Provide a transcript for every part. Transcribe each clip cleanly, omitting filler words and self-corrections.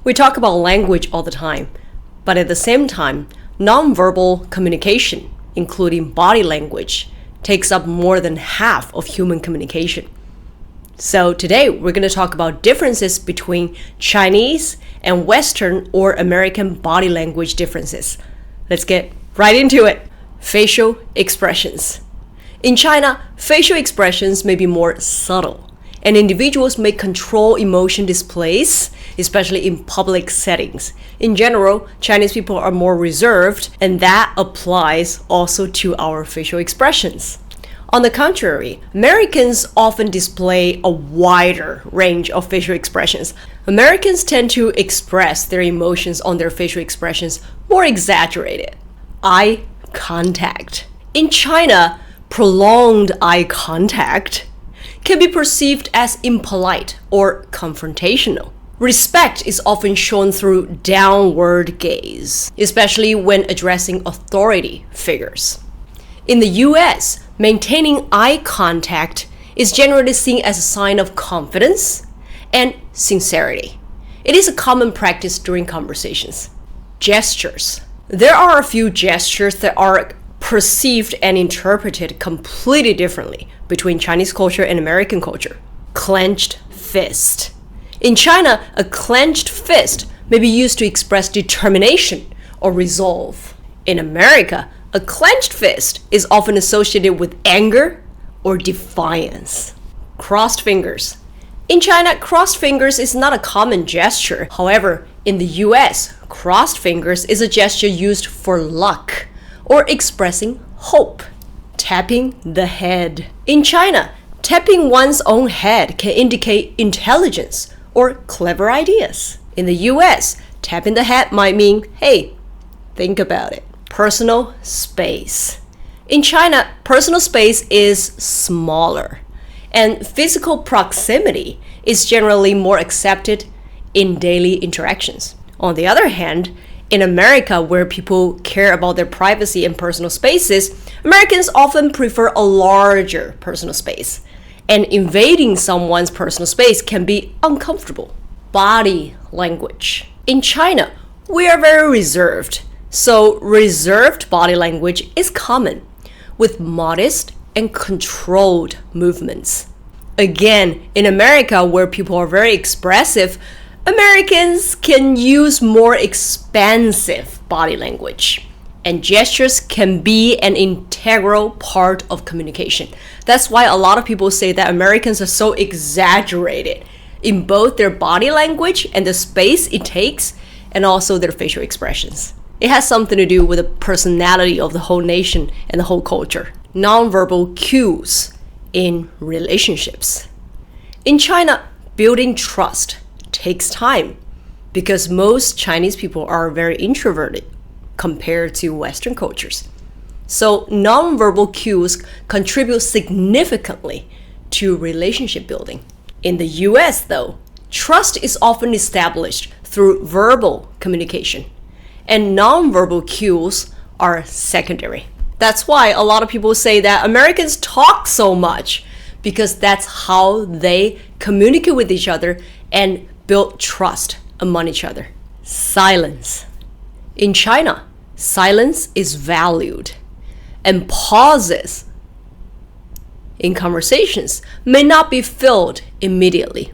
We talk about language all the time, but at the same time, nonverbal communication, including body language, takes up more than half of human communication. So today we're going to talk about differences between Chinese and Western or American body language differences. Let's get right into it. Facial expressions. In China, facial expressions may be more subtle, and individuals may control emotion displays, especially in public settings. In general, Chinese people are more reserved, and that applies also to our facial expressions. On the contrary, Americans often display a wider range of facial expressions. Americans tend to express their emotions on their facial expressions more exaggerated. Eye contact. In China, prolonged eye contact can be perceived as impolite or confrontational. Respect is often shown through downward gaze, especially when addressing authority figures. In the US, maintaining eye contact is generally seen as a sign of confidence and sincerity. It is a common practice during conversations. Gestures. There are a few gestures that are perceived and interpreted completely differently between Chinese culture and American culture. Clenched fist. In China, a clenched fist may be used to express determination or resolve. In America, a clenched fist is often associated with anger or defiance. Crossed fingers. In China, crossed fingers is not a common gesture. However, in the US, crossed fingers is a gesture used for luck or expressing hope. Tapping the head. In China, tapping one's own head can indicate intelligence or clever ideas. In the US, tapping the head might mean, hey, think about it. Personal space. In China, personal space is smaller, and physical proximity is generally more accepted in daily interactions. On the other hand, in America, where people care about their privacy and personal spaces, Americans often prefer a larger personal space, and invading someone's personal space can be uncomfortable. Body language. In China, we are very reserved. So reserved body language is common, with modest and controlled movements. Again, in America, where people are very expressive, Americans can use more expansive body language, and gestures can be an integral part of communication. That's why a lot of people say that Americans are so exaggerated in both their body language and the space it takes, and also their facial expressions. It has something to do with the personality of the whole nation and the whole culture. Nonverbal cues in relationships. In China, building trust takes time because most Chinese people are very introverted compared to Western cultures. So nonverbal cues contribute significantly to relationship building. In the US, though, trust is often established through verbal communication, and nonverbal cues are secondary. That's why a lot of people say that Americans talk so much, because that's how they communicate with each other and build trust among each other. Silence. In China, silence is valued, and pauses in conversations may not be filled immediately.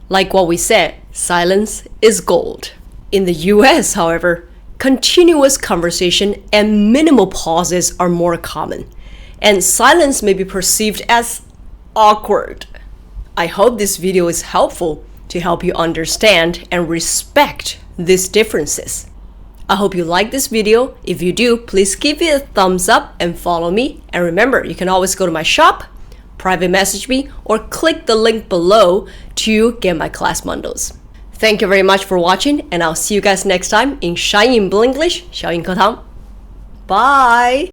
Like what we said, silence is gold. In the US, however, continuous conversation and minimal pauses are more common, and silence may be perceived as awkward. I hope this video is helpful to help you understand and respect these differences. I hope you like this video. If you do, please give it a thumbs up and follow me. And remember, you can always go to my shop, private message me, or click the link below to get my class bundles. Thank you very much for watching, and I'll see you guys next time in 闪颖 Blinglish 小颖课堂. Bye!